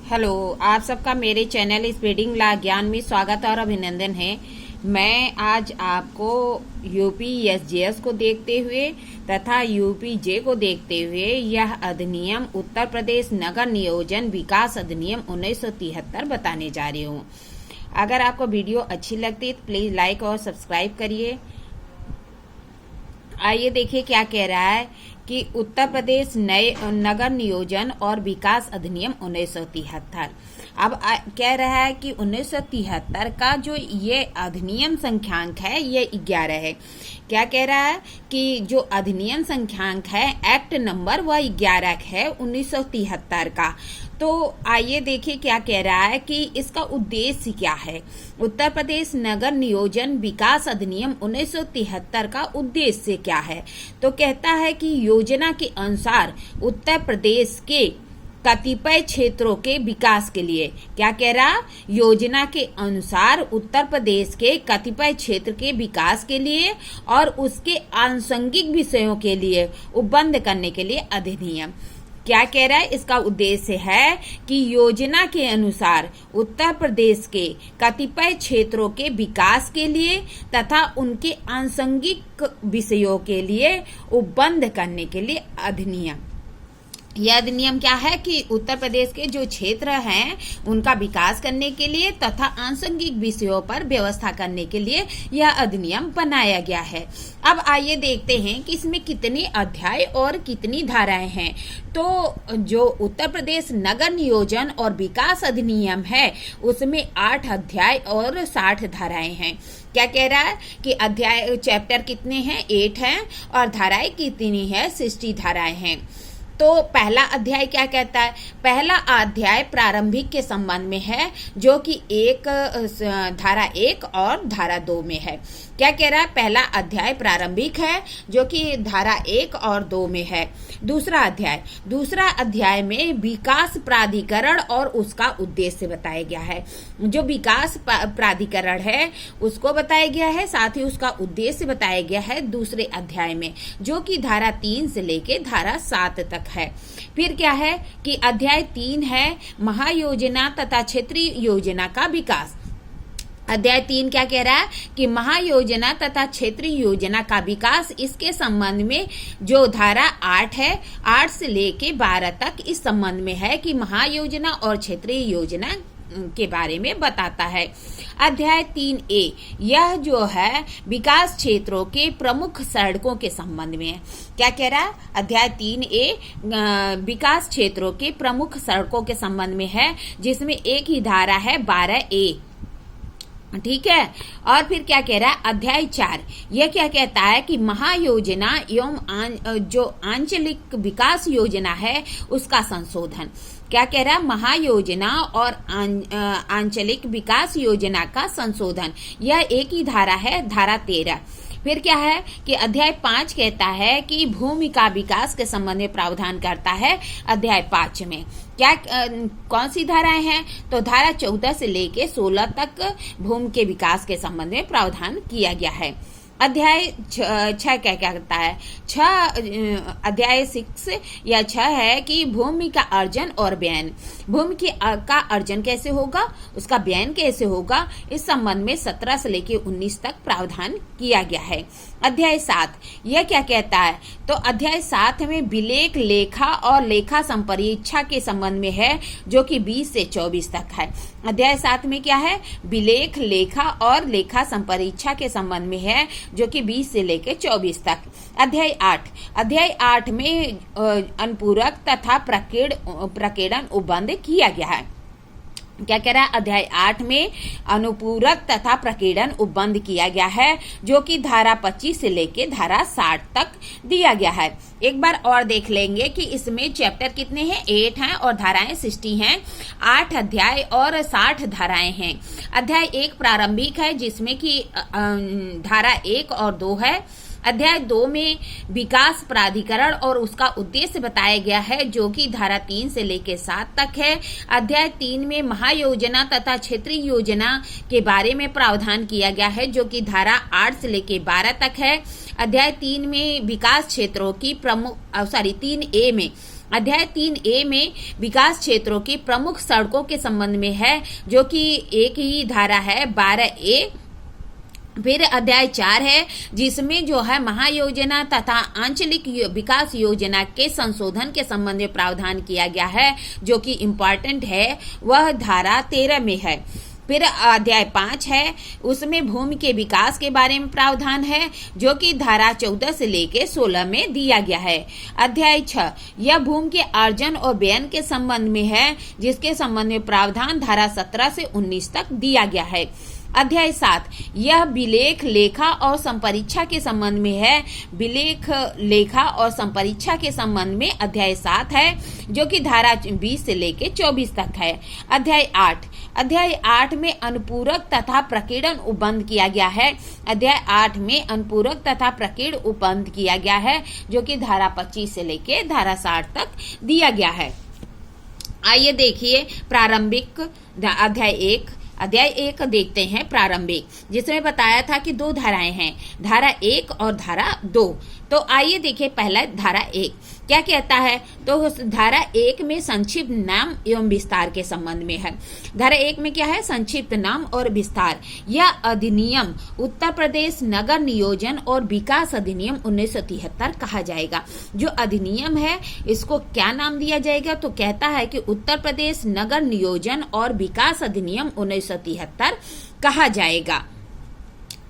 Hello, आप सबका मेरे चैनल स्पीडिंग ला ज्ञान में स्वागत और अभिनंदन है। मैं आज आपको यूपी एसजीएस को देखते हुए तथा यूपी जे को देखते हुए यह अधिनियम उत्तर प्रदेश नगर नियोजन विकास अधिनियम 1973 बताने जा रही हूँ। अगर आपको वीडियो अच्छी लगती है तो प्लीज लाइक और सब्सक्राइब करिए। आइए देखिए क्या कह रहा है कि उत्तर प्रदेश नए नगर नियोजन और विकास अधिनियम 1973। अब कह रहा है कि 1973 का जो ये अधिनियम संख्यांक है ये 11 है। क्या कह रहा है कि जो अधिनियम संख्यांक है एक्ट नंबर वह 11 है 1973 का। तो आइए देखिए क्या कह रहा है कि इसका उद्देश्य क्या है। उत्तर प्रदेश नगर नियोजन विकास अधिनियम 1973 का उद्देश्य क्या है। तो कहता है कि योजना के अनुसार उत्तर प्रदेश के कतिपय क्षेत्रों के विकास के लिए, क्या कह रहा, योजना के अनुसार उत्तर प्रदेश के कतिपय क्षेत्र के विकास के लिए और उसके आनुषंगिक विषयों के लिए उपबंध करने के लिए अधिनियम। क्या कह रहा है, इसका उद्देश्य है कि योजना के अनुसार उत्तर प्रदेश के कतिपय क्षेत्रों के विकास के लिए तथा उनके आनुषंगिक विषयों के लिए उपबंध करने के लिए अधिनियम। यह अधिनियम क्या है कि उत्तर प्रदेश के जो क्षेत्र हैं उनका विकास करने के लिए तथा आनुषंगिक विषयों पर व्यवस्था करने के लिए यह अधिनियम बनाया गया है। अब आइए देखते हैं कि इसमें कितने अध्याय और कितनी धाराएं हैं। तो जो उत्तर प्रदेश नगर नियोजन और विकास अधिनियम है उसमें 8 अध्याय और 60 धाराएं हैं। क्या कह रहा है कि अध्याय चैप्टर कितने हैं, 8 हैं और धाराएं कितनी है, 60 धाराएं हैं। तो पहला अध्याय क्या कहता है, पहला अध्याय प्रारंभिक के संबंध में है जो कि धारा 1 और धारा 2 में है। क्या कह रहा है, पहला अध्याय प्रारंभिक है जो कि धारा 1 और 2 में है। दूसरा अध्याय में विकास प्राधिकरण और उसका उद्देश्य बताया गया है। जो विकास प्राधिकरण है उसको बताया गया है, साथ ही उसका उद्देश्य बताया गया है दूसरे अध्याय में, जो कि धारा 3 से लेके धारा 7 तक है। फिर क्या है कि अध्याय 3 है महायोजना तथा क्षेत्रीय योजना का विकास। अध्याय 3 क्या कह रहा है कि महायोजना तथा क्षेत्रीय योजना का विकास, इसके संबंध में जो धारा 8 है 8 से लेके 12 तक इस संबंध में है कि महायोजना और क्षेत्रीय योजना के बारे में बताता है। अध्याय 3A यह जो है विकास क्षेत्रों के प्रमुख सड़कों के संबंध में है। क्या कह रहा है, अध्याय 3A विकास क्षेत्रों के प्रमुख सड़कों के संबंध में है, जिसमें एक ही धारा है 12A। ठीक है। और फिर क्या कह रहा है, अध्याय 4 यह क्या कहता है कि महायोजना एवं जो आंचलिक विकास योजना है उसका संशोधन। क्या कह रहा है, महायोजना और आंचलिक विकास योजना का संशोधन, यह एक ही धारा है, धारा 13। फिर क्या है कि अध्याय 5 कहता है कि भूमि का विकास के संबंध में प्रावधान करता है। अध्याय 5 में क्या कौन सी धाराएं हैं, तो धारा 14 से लेके 16 तक भूमि के विकास के संबंध में प्रावधान किया गया है। अध्याय 6 क्या कहता है, अध्याय 6 है कि भूमि का अर्जन और व्ययन, भूमि का अर्जन कैसे होगा, उसका व्ययन कैसे होगा, इस संबंध में 17 से लेके 19 तक प्रावधान किया गया है। अध्याय 7 यह क्या कहता है, तो अध्याय 7 में विलेख, लेखा और लेखा संपरीक्षा के संबंध में है, जो कि 20 से 24 तक है। अध्याय 7 में क्या है, विलेख, लेखा और लेखा संपरीक्षा के संबंध में है, जो कि 20 से लेकर 24 तक। अध्याय 8 में अनुपूरक तथा प्रकीर्णन उपबंध किया गया है। क्या कह रहा है, अध्याय 8 में अनुपूरक तथा प्रकीर्णन उपबंध किया गया है, जो कि धारा 25 से लेके धारा 60 तक दिया गया है। एक बार और देख लेंगे कि इसमें चैप्टर कितने हैं, 8 हैं और धाराएं 60 हैं। 8 अध्याय और 60 धाराएं हैं। अध्याय 1 प्रारंभिक है, जिसमें कि धारा 1 और 2 है। अध्याय 2 में विकास प्राधिकरण और उसका उद्देश्य बताया गया है, जो कि धारा 3 से लेकर 7 तक है। अध्याय 3 में महायोजना तथा क्षेत्रीय योजना के बारे में प्रावधान किया गया है, जो कि धारा 8 से लेकर 12 तक है। अध्याय 3 में विकास क्षेत्रों की 3A में अध्याय 3A में विकास क्षेत्रों की प्रमुख सड़कों के संबंध में है, जो कि एक ही धारा है 12A। फिर अध्याय 4 है जिसमें जो है महायोजना तथा आंचलिक विकास योजना के संशोधन के संबंध में प्रावधान किया गया है, जो कि इम्पॉर्टेंट है, वह धारा 13 में है। फिर अध्याय 5 है, उसमें भूमि के विकास के बारे में प्रावधान है, जो कि धारा 14 से लेके 16 में दिया गया है। अध्याय 6 यह भूमि के अर्जन और व्ययन के संबंध में है, जिसके संबंध में प्रावधान धारा 17 से 19 तक दिया गया है। अध्याय 7 यह विलेख लेखा और संपरीक्षा के संबंध में है। विलेख लेखा और संपरीक्षा के संबंध में अध्याय 7 है, जो कि धारा 20 से लेके 24 तक है। अध्याय 8 में अनुपूरक तथा प्रकीर्णन उपबंध किया गया है। अध्याय 8 में अनुपूरक तथा प्रकीर्ण उपबंध किया गया है, जो कि धारा 25 से लेके धारा 60 तक दिया गया है। आइए देखिए प्रारंभिक अध्याय 1 देखते हैं प्रारंभिक, जिसमें बताया था कि 2 धाराएं हैं, धारा 1 और धारा 2। तो आइए देखिए पहला धारा 1 क्या कहता है। तो धारा 1 में संक्षिप्त नाम एवं विस्तार के संबंध में है। धारा 1 में क्या है, संक्षिप्त नाम और विस्तार। यह अधिनियम उत्तर प्रदेश नगर नियोजन और विकास अधिनियम 1973 कहा जाएगा। जो अधिनियम है इसको क्या नाम दिया जाएगा, तो कहता है कि उत्तर प्रदेश नगर नियोजन और विकास अधिनियम 1973 कहा जाएगा।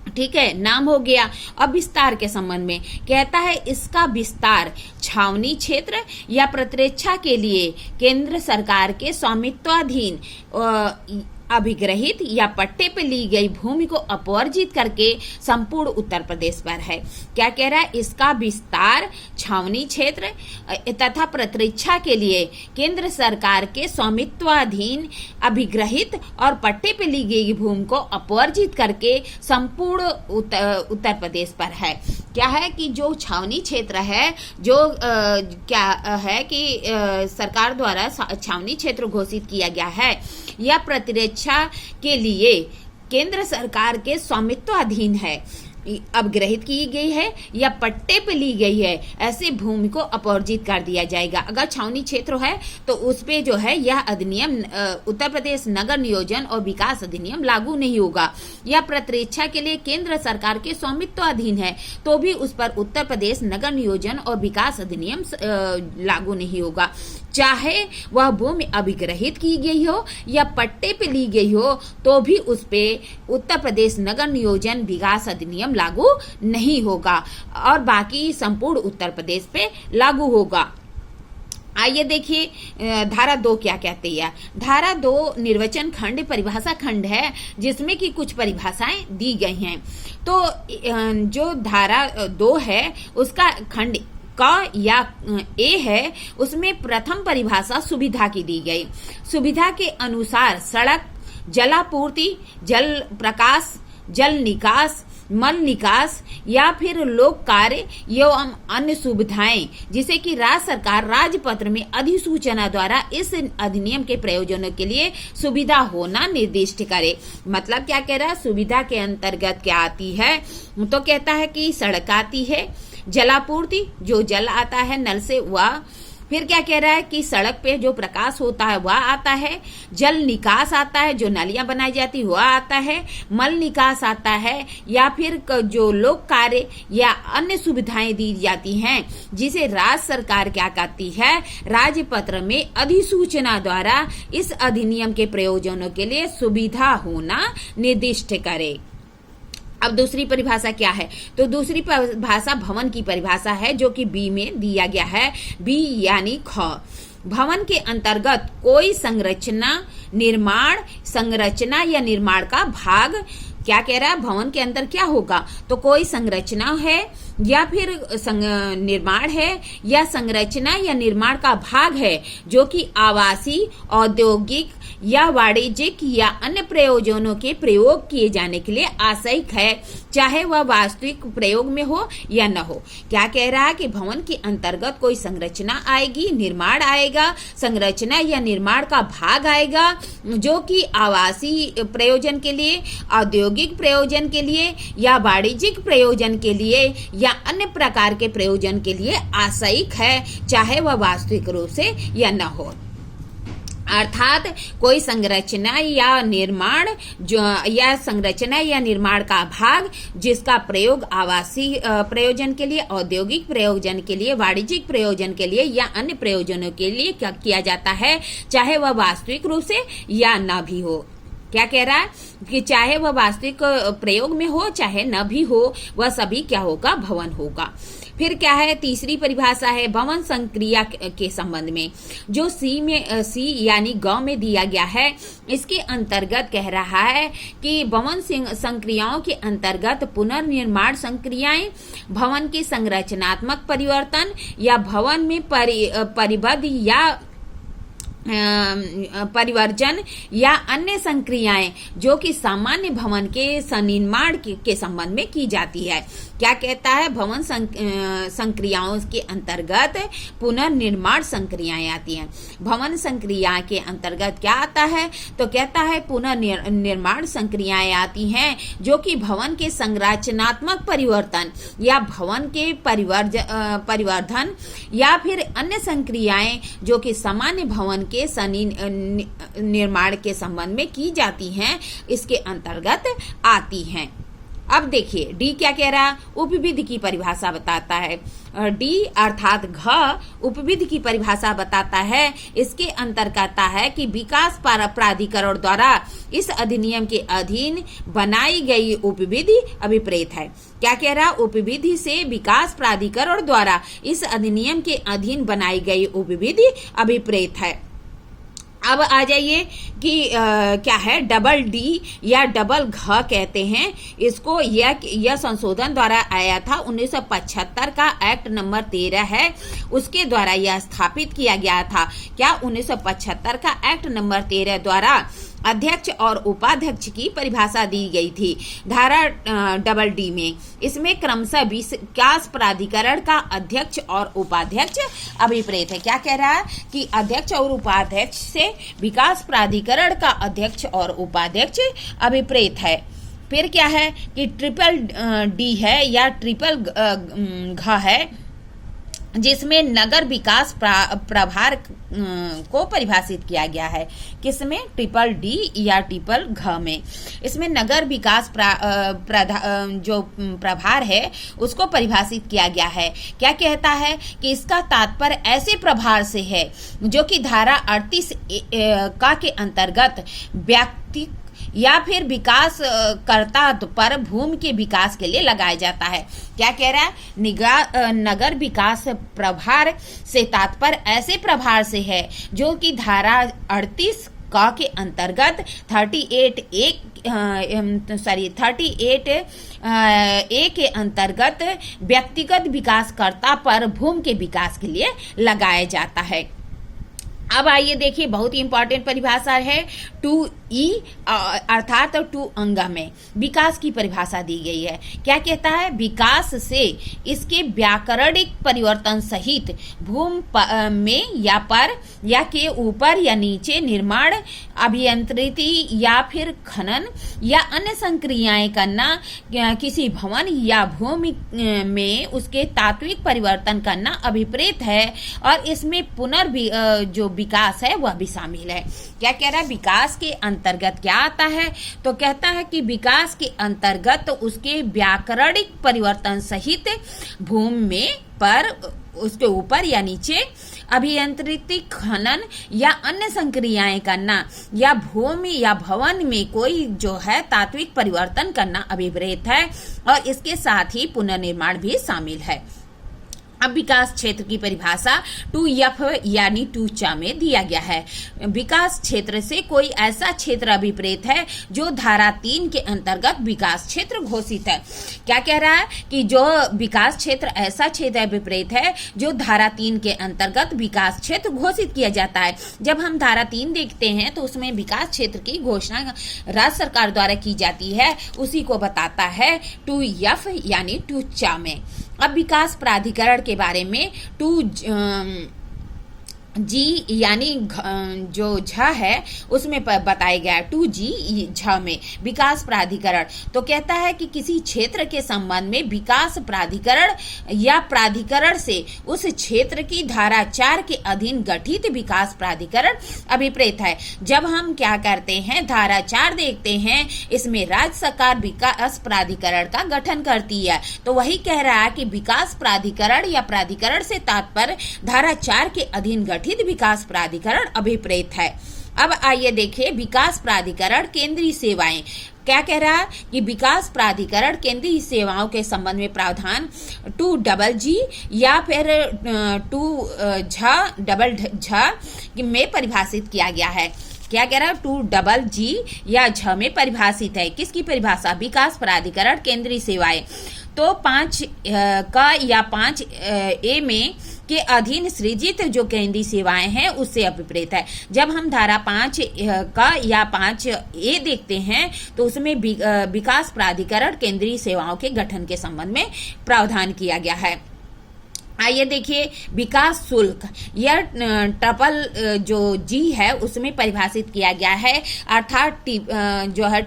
ठीक है, नाम हो गया। अब विस्तार के संबंध में कहता है इसका विस्तार छावनी क्षेत्र या प्रतिरक्षा के लिए केंद्र सरकार के स्वामित्वाधीन अभिग्रहित या पट्टे पे ली गई भूमि को अपवर्जित करके संपूर्ण उत्तर प्रदेश पर है। क्या कह रहा है, इसका विस्तार छावनी क्षेत्र तथा प्रतिरक्षा के लिए केंद्र सरकार के स्वामित्वाधीन अभिग्रहित और पट्टे पे ली गई भूमि को अपवर्जित करके संपूर्ण उत्तर प्रदेश पर है। क्या है कि जो छावनी क्षेत्र है, जो क्या है कि सरकार द्वारा छावनी क्षेत्र घोषित किया गया है या प्रतिरक्षा के लिए केंद्र सरकार के स्वामित्वाधीन है, अपग्रहित की गई है या पट्टे पे ली गई है, ऐसे भूमि को अपवर्जित कर दिया जाएगा। अगर छावनी क्षेत्र है तो उस पे जो है यह अधिनियम उत्तर प्रदेश नगर नियोजन और विकास अधिनियम लागू नहीं होगा। या प्रतिरक्षा के लिए केंद्र सरकार के स्वामित्वाधीन है तो भी उस पर उत्तर प्रदेश नगर नियोजन और विकास अधिनियम लागू नहीं होगा। चाहे वह भूमि अभिग्रहित की गई हो या पट्टे पे ली गई हो तो भी उस पे उत्तर प्रदेश नगर नियोजन विकास अधिनियम लागू नहीं होगा और बाकी संपूर्ण उत्तर प्रदेश पे लागू होगा। आइए देखिए धारा 2 क्या कहती है। धारा 2 निर्वचन खंड परिभाषा खंड है, जिसमें कि कुछ परिभाषाएं दी गई हैं। तो जो धारा 2 है उसका खंड का या ए है, उसमें प्रथम परिभाषा सुविधा की दी गई। सुविधा के अनुसार सड़क, जलापूर्ति, जल प्रकाश, जल निकास, मल निकास या फिर लोक कार्य एवं अन्य सुविधाएं जिसे कि राज्य सरकार राजपत्र में अधिसूचना द्वारा इस अधिनियम के प्रयोजनों के लिए सुविधा होना निर्दिष्ट करे। मतलब क्या कह रहा है, सुविधा के अंतर्गत क्या आती है, तो कहता है कि सड़क आती है, जलापूर्ति जो जल आता है नल से वह, फिर क्या कह रहा है कि सड़क पे जो प्रकाश होता है वह आता है, जल निकास आता है जो नालियां बनाई जाती वह आता है, मल निकास आता है या फिर जो लोक कार्य या अन्य सुविधाएं दी जाती हैं जिसे राज्य सरकार क्या करती है, राजपत्र में अधिसूचना द्वारा इस अधिनियम के प्रयोजनों के लिए सुविधा होना निर्दिष्ट करे। अब दूसरी परिभाषा क्या है, तो दूसरी परिभाषा भवन की परिभाषा है जो कि बी में दिया गया है। बी यानी ख, भवन के अंतर्गत कोई संरचना या निर्माण का भाग। क्या कह रहा है, भवन के अंदर क्या होगा, तो कोई संरचना है या फिर निर्माण है या संरचना या निर्माण का भाग है जो कि आवासीय, औद्योगिक या वाणिज्यिक या अन्य प्रयोजनों के प्रयोग किए जाने के लिए आशयिक है, चाहे वह वास्तविक प्रयोग में हो या न हो। क्या कह रहा है कि भवन के अंतर्गत कोई संरचना आएगी, निर्माण आएगा, संरचना या निर्माण का भाग आएगा जो कि आवासीय प्रयोजन के लिए, औद्योगिक प्रयोजन के लिए या वाणिज्यिक प्रयोजन के लिए या या अन्य प्रकार के प्रयोजन के लिए आशयिक है, चाहे वह वास्तविक रूप से या न हो। अर्थात कोई संरचना या निर्माण का भाग जिसका प्रयोग आवासीय प्रयोजन के लिए, औद्योगिक प्रयोजन के लिए, वाणिज्यिक प्रयोजन के लिए या अन्य प्रयोजनों के लिए किया जाता है, चाहे वह वास्तविक रूप से या न भी हो। क्या कह रहा है कि चाहे वह वास्तविक प्रयोग में हो चाहे न भी हो, वह सभी क्या होगा, भवन होगा। फिर क्या है, तीसरी परिभाषा है भवन संक्रिया के संबंध में, जो सी यानी ग में दिया गया है। इसके अंतर्गत कह रहा है कि भवन संक्रियाओं के अंतर्गत पुनर्निर्माण संक्रियाएं, भवन के संरचनात्मक परिवर्तन या भवन में परिबद्ध या परिवर्जन या अन्य संक्रियाएं जो कि सामान्य भवन के सनिर्माण के संबंध में की जाती है। क्या कहता है, भवन संक्रियाओं के अंतर्गत पुनर्निर्माण संक्रियाएं आती हैं। भवन संक्रिया के अंतर्गत क्या आता है, तो कहता है पुनर्निर्माण संक्रियाएं आती हैं जो कि भवन के संरचनात्मक परिवर्तन या भवन के परिवर्धन या फिर अन्य संक्रियाएं जो कि सामान्य भवन के निर्माण के संबंध में की जाती हैं, इसके अंतर्गत आती हैं। अब देखिए डी क्या कह रहा है, उपविधि की परिभाषा बताता है। डी अर्थात घ उपविधि की परिभाषा बताता है। इसके अंतर्गत आता है कि विकास प्राधिकरण द्वारा इस अधिनियम के अधीन बनाई गई उपविधि अभिप्रेत है। क्या कह रहा, उपविधि से विकास प्राधिकरण द्वारा इस अधिनियम के अधीन बनाई गई उपविधि अभिप्रेत है। अब आ जाइए कि क्या है, डबल डी या डबल घ कहते हैं इसको। यह संशोधन द्वारा आया था 1975 का एक्ट नंबर 13 है, उसके द्वारा यह स्थापित किया गया था। क्या 1975 का एक्ट नंबर 13 द्वारा अध्यक्ष और उपाध्यक्ष की परिभाषा दी गई थी धारा डबल डी में। इसमें क्रमशः विकास प्राधिकरण का अध्यक्ष और उपाध्यक्ष अभिप्रेत है। क्या कह रहा है कि अध्यक्ष और उपाध्यक्ष से विकास प्राधिकरण का अध्यक्ष और उपाध्यक्ष अभिप्रेत है। फिर क्या है कि ट्रिपल डी है या ट्रिपल घ है, जिसमें नगर विकास प्रभार को परिभाषित किया गया है। किसमें, ट्रिपल डी या ट्रिपल घ में। इसमें नगर विकास जो प्रभार है उसको परिभाषित किया गया है। क्या कहता है कि इसका तात्पर्य ऐसे प्रभार से है जो कि धारा 38 का के अंतर्गत व्यक्ति या फिर विकास करता पर भूमि के विकास के लिए लगाया जाता है। क्या कह रहा है, नगर विकास प्रभार से तात्पर्य ऐसे प्रभार से है जो कि धारा 38 का के अंतर्गत 38 ए के अंतर्गत व्यक्तिगत विकासकर्ता पर भूमि के विकास के लिए लगाया जाता है। अब आइए देखिए, बहुत ही इंपॉर्टेंट परिभाषा है 2E अर्थात 2 अंग में विकास की परिभाषा दी गई है। क्या कहता है, विकास से इसके व्याकरणिक परिवर्तन सहित भूमि में या पर या के ऊपर या नीचे निर्माण, अभियंत्रिती या फिर खनन या अन्य संक्रियाएं करना, किसी भवन या भूमि में उसके तात्विक परिवर्तन करना अभिप्रेत है। और इसमें जो विकास है वह भी शामिल है। क्या कह रहा है, विकास के अंतर्गत क्या आता है, तो कहता है कि विकास के अंतर्गत उसके व्याकरणिक परिवर्तन सहित भूमि में पर उसके ऊपर या नीचे अभियंत्रित खनन या अन्य संक्रियाएं करना या भूमि या भवन में कोई जो है तात्विक परिवर्तन करना अभिप्रेत है। और इसके साथ ही पुनर्निर्माण भी शामिल है। अब विकास क्षेत्र की परिभाषा 2F यानी 2 चा में दिया गया है। विकास क्षेत्र से कोई ऐसा क्षेत्र अभिप्रेत है जो धारा 3 के अंतर्गत विकास क्षेत्र घोषित है। क्या कह रहा है कि जो विकास क्षेत्र ऐसा क्षेत्र अभिप्रेत है जो धारा 3 के अंतर्गत विकास क्षेत्र घोषित किया जाता है। जब हम धारा 3 देखते हैं तो उसमें विकास क्षेत्र की घोषणा राज्य सरकार द्वारा की जाती है, उसी को बताता है 2F यानी 2 चा में। अब विकास प्राधिकरण के बारे में जी यानी जो झ है उसमें बताया गया है 2G झ में विकास प्राधिकरण। तो कहता है कि किसी क्षेत्र के संबंध में विकास प्राधिकरण या प्राधिकरण से उस क्षेत्र की धारा 4 के अधीन गठित विकास प्राधिकरण अभिप्रेत है। जब हम क्या करते हैं, धारा 4 देखते हैं, इसमें राज्य सरकार विकास प्राधिकरण का गठन करती है। तो वही कह रहा है कि विकास प्राधिकरण या प्राधिकरण से तात्पर्य धारा 4 के अधीन गठित विकास प्राधिकरण अभिप्रेत है। अब आइए देखिए विकास प्राधिकरण केंद्रीय सेवाएं क्या कह रहा है कि विकास प्राधिकरण केंद्रीय सेवाओं के संबंध में प्रावधान 2G या फिर 2G में परिभाषित किया गया है। क्या कह रहा है, 2G या झ में परिभाषित है। किसकी परिभाषा, विकास प्राधिकरण केंद्रीय सेवाएं। तो 5 का या 5A में के अधीन सृजित जो केंद्रीय सेवाएं हैं उससे अभिप्रेत है। जब हम धारा 5 का या 5A देखते हैं तो उसमें विकास प्राधिकरण केंद्रीय सेवाओं के गठन के संबंध में प्रावधान किया गया है। आइए देखिए विकास शुल्क, यह ट्रिपल जो G है उसमें परिभाषित किया गया है, अर्थात जो है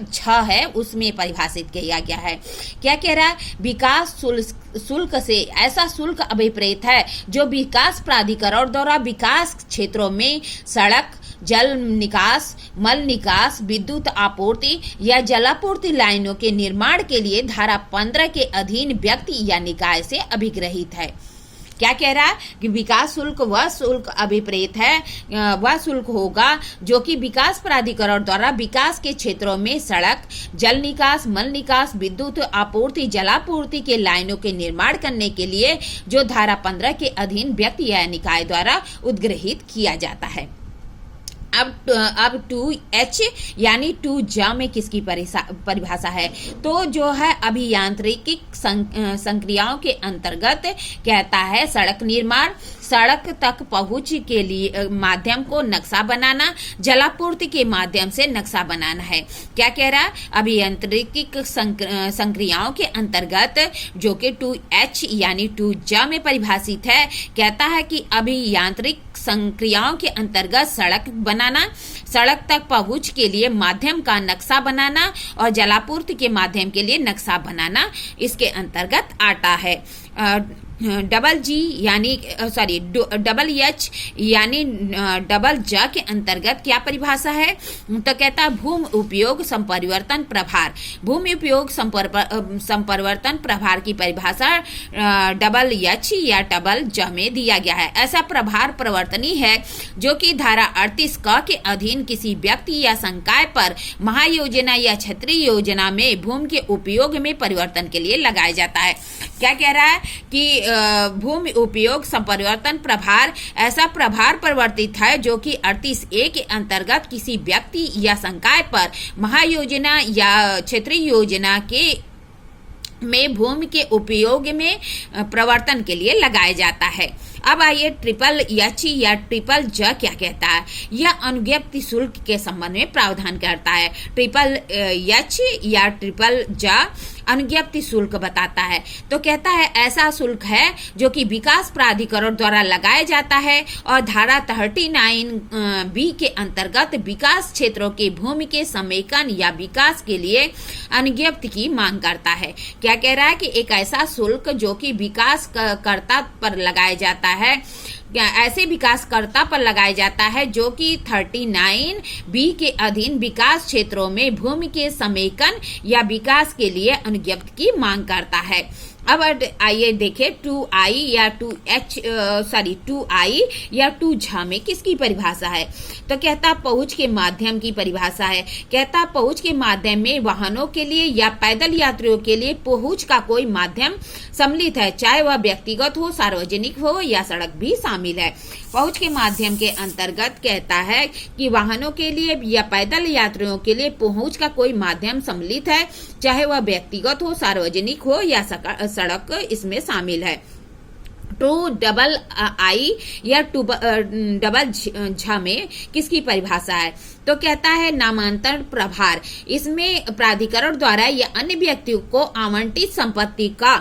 6 है उसमें परिभाषित किया गया है। क्या कह रहा है, विकास शुल्क से ऐसा शुल्क अभिप्रेत है जो विकास प्राधिकरण द्वारा विकास क्षेत्रों में सड़क, जल निकास, मल निकास, विद्युत आपूर्ति या जलापूर्ति लाइनों के निर्माण के लिए धारा 15 के अधीन व्यक्ति या निकाय से अभिग्रहित है। क्या कह रहा है कि विकास शुल्क वह शुल्क अभिप्रेत है, वह शुल्क होगा जो कि विकास प्राधिकरण द्वारा विकास के क्षेत्रों में सड़क, जल निकास, मल निकास, विद्युत आपूर्ति, जलापूर्ति के लाइनों के निर्माण करने के लिए जो धारा 15 के अधीन व्यक्ति या निकाय द्वारा उद्ग्रहित किया जाता है। अब 2H यानी 2J में किसकी परिभाषा है, तो जो है अभियांत्रिकी संक्रियाओं के अंतर्गत कहता है सड़क निर्माण, सड़क तक पहुंच के लिए माध्यम को नक्शा बनाना, जलापूर्ति के माध्यम से नक्शा बनाना है। क्या कह रहा है, अभियांत्रिकी संक्रियाओं के अंतर्गत जो कि 2H यानी 2J में परिभाषित है, कहता है कि अभियांत्रिक संक्रियाओं के अंतर्गत सड़क बनाना, सड़क तक पहुंच के लिए माध्यम का नक्शा बनाना और जलापूर्ति के माध्यम के लिए नक्शा बनाना इसके अंतर्गत आता है। डबल एच यानी डबल ज के अंतर्गत क्या परिभाषा है, तो कहता है भूमि उपयोग संपरिवर्तन प्रभार। भूमि उपयोग संपरिवर्तन प्रभार की परिभाषा डबल एच या डबल ज में दिया गया है। ऐसा प्रभार परिवर्तनी है जो कि धारा 38 क के अधीन किसी व्यक्ति या संकाय पर महायोजना या क्षेत्रीय योजना में भूमि के उपयोग में परिवर्तन के लिए लगाया जाता है। क्या कह रहा है कि भूमि उपयोग संपरिवर्तन प्रभार ऐसा प्रभार परिवर्तित है जो कि 38A के अंतर्गत किसी व्यक्ति या संकाय पर महायोजना या क्षेत्रीय योजना के में भूमि के उपयोग में प्रवर्तन के लिए लगाया जाता है। अब आइए ट्रिपल एच या ट्रिपल ज क्या कहता है, यह अनुज्ञप्ति शुल्क के संबंध में प्रावधान करता है। ट्रिपल एच या ट्रिपल ज अनुज्ञप्ति शुल्क बताता है। तो कहता है ऐसा शुल्क है जो कि विकास प्राधिकरण द्वारा लगाया जाता है और धारा 39B के अंतर्गत विकास क्षेत्रों के भूमि के समेकन या विकास के लिए अनुज्ञप्ति की मांग करता है। क्या कह रहा है कि एक ऐसा शुल्क जो कि विकास कर्ता पर लगाया जाता है, ऐसे विकासकर्ता पर लगाया जाता है जो कि 39B के अधीन विकास क्षेत्रों में भूमि के समेकन या विकास के लिए अनुज्ञप्ति की मांग करता है। अब आइए देखें 2I या 2J में किसकी परिभाषा है, तो कहता पहुंच के माध्यम की परिभाषा है। कहता पहुंच के माध्यम में वाहनों के लिए या पैदल यात्रियों के लिए पहुंच का कोई माध्यम सम्मिलित है, चाहे वह व्यक्तिगत हो, सार्वजनिक हो या सड़क भी शामिल है। पहुंच के माध्यम के अंतर्गत कहता है कि वाहनों के लिए या पैदल यात्रियों के लिए पहुंच का कोई माध्यम सम्मिलित है, चाहे वह व्यक्तिगत हो, सार्वजनिक हो या सड़क इसमें शामिल है। 2I या 2J में किसकी परिभाषा है, तो कहता है नामांतरण प्रभार, इसमें प्राधिकरण द्वारा या अन्य व्यक्तियों को आवंटित संपत्ति का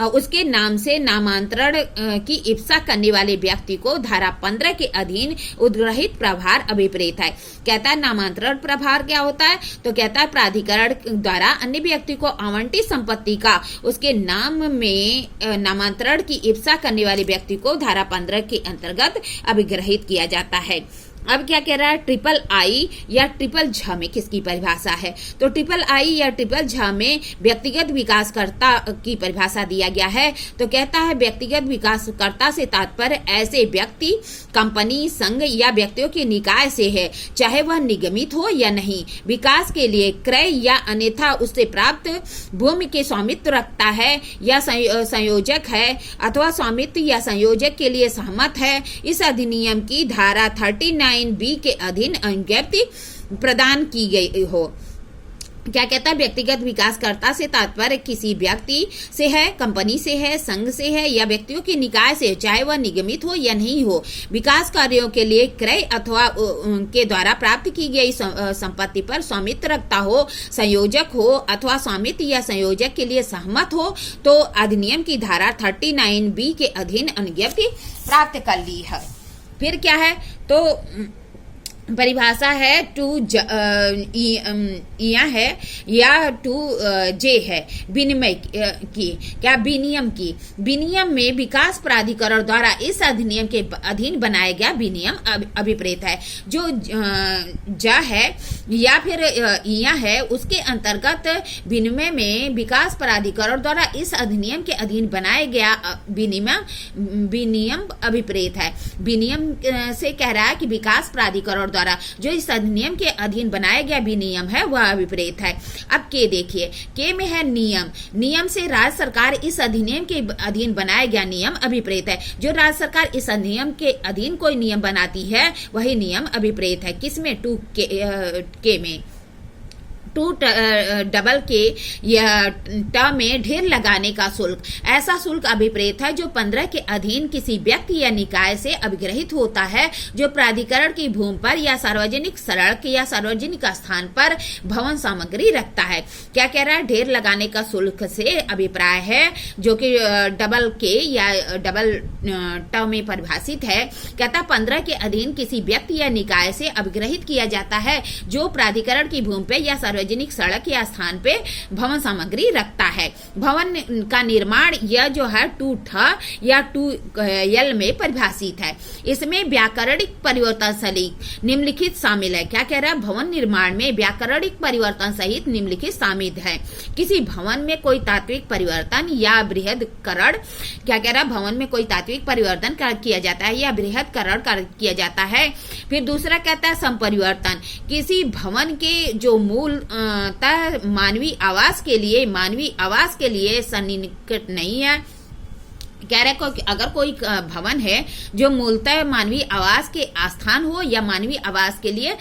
उसके नाम से नामांतरण की इप्सा करने वाले व्यक्ति को धारा 15 के अधीन उद्ग्रहित प्रभार अभिप्रेत है। कहता है नामांतरण प्रभार क्या होता है, तो कहता है प्राधिकरण द्वारा अन्य व्यक्ति को आवंटित संपत्ति का उसके नाम में नामांतरण की इप्सा करने वाले व्यक्ति को धारा 15 के अंतर्गत अभिग्रहित किया जाता है। अब क्या कह रहा है, ट्रिपल आई या ट्रिपल झ में किसकी परिभाषा है, तो ट्रिपल आई या ट्रिपल झ में व्यक्तिगत विकासकर्ता की परिभाषा दिया गया है। तो कहता है व्यक्तिगत विकासकर्ता से तात्पर्य ऐसे व्यक्ति, कंपनी, संघ या व्यक्तियों के निकाय से है, चाहे वह निगमित हो या नहीं, विकास के लिए क्रय या अन्यथा उससे प्राप्त भूमि के स्वामित्व रखता है या संयोजक है अथवा स्वामित्व या संयोजक के लिए सहमत है। इस अधिनियम की धारा 39B के अधीन अनुज्ञप्ति प्रदान की गई हो। क्या कहता है, व्यक्तिगत विकासकर्ता से तात्पर्य किसी व्यक्ति से है, कंपनी से है, संघ से है या व्यक्तियों के निकाय से, चाहे वह निगमित हो या नहीं हो, विकास कार्यों के लिए क्रय अथवा के द्वारा प्राप्त की गई संपत्ति पर स्वामित्व रखता हो, संयोजक हो अथवा स्वामित्व या संयोजक के लिए सहमत हो, तो अधिनियम की धारा 39B के अधीन अनुज्ञप्ति प्राप्त कर ली है। फिर क्या है, तो परिभाषा है 2J है या 2J है विनिमय की, क्या विनियम की। विनियम में विकास प्राधिकरण द्वारा इस अधिनियम के अधीन बनाया गया विनियम अभिप्रेत है। जो ज है या फिर इया है, उसके अंतर्गत विनिमय में विकास प्राधिकरण द्वारा इस अधिनियम के अधीन बनाया गया विनियम अभिप्रेत है। विनियम से कह रहा है कि विकास प्राधिकरण द्वारा जो इस अधिनियम के अधीन बनाया गया विनियम है वह अभिप्रेत है। अब के देखिए, के में है नियम। नियम से राज्य सरकार इस अधिनियम के अधीन बनाया गया नियम अभिप्रेत है। जो राज्य सरकार इस अधिनियम के अधीन कोई नियम बनाती है वही नियम अभिप्रेत है। किसमें, 2K में। 2K या ट में ढेर लगाने का शुल्क, ऐसा शुल्क अभिप्रेत है जो 15 के अधीन किसी व्यक्ति या निकाय से अभिग्रहित होता है जो प्राधिकरण की भूमि पर या सार्वजनिक सड़क या सार्वजनिक स्थान पर भवन सामग्री रखता है। क्या कह रहा है, ढेर लगाने का शुल्क से अभिप्राय है जो कि K या ट में परिभाषित है। कहता 15 के अधीन किसी व्यक्ति या निकाय से अभिग्रहित किया जाता है जो प्राधिकरण की भूमि पे या सार्वजनिक सड़क या स्थान पे भवन सामग्री रखता है। भवन का निर्माण यह जो है 2ठ या 2L में परिभाषित है। इसमें व्याकरणिक परिवर्तन सहित निम्नलिखित शामिल है। क्या कह रहा है, भवन निर्माण में व्याकरणिक परिवर्तन सहित निम्नलिखित शामिल है। किसी भवन में कोई तात्विक परिवर्तन या बृहदकरण, क्या कह रहा है, भवन में कोई तात्विक परिवर्तन किया जाता है या बृहदकरण किया जाता है। फिर दूसरा कहता है संपरिवर्तन, किसी भवन के जो मूल मानवीय आवास के लिए सन्निकट नहीं है। कह रहे को अगर कोई भवन है जो मूलतः मानवीय आवास के आस्थान हो या मानवीय आवास के लिए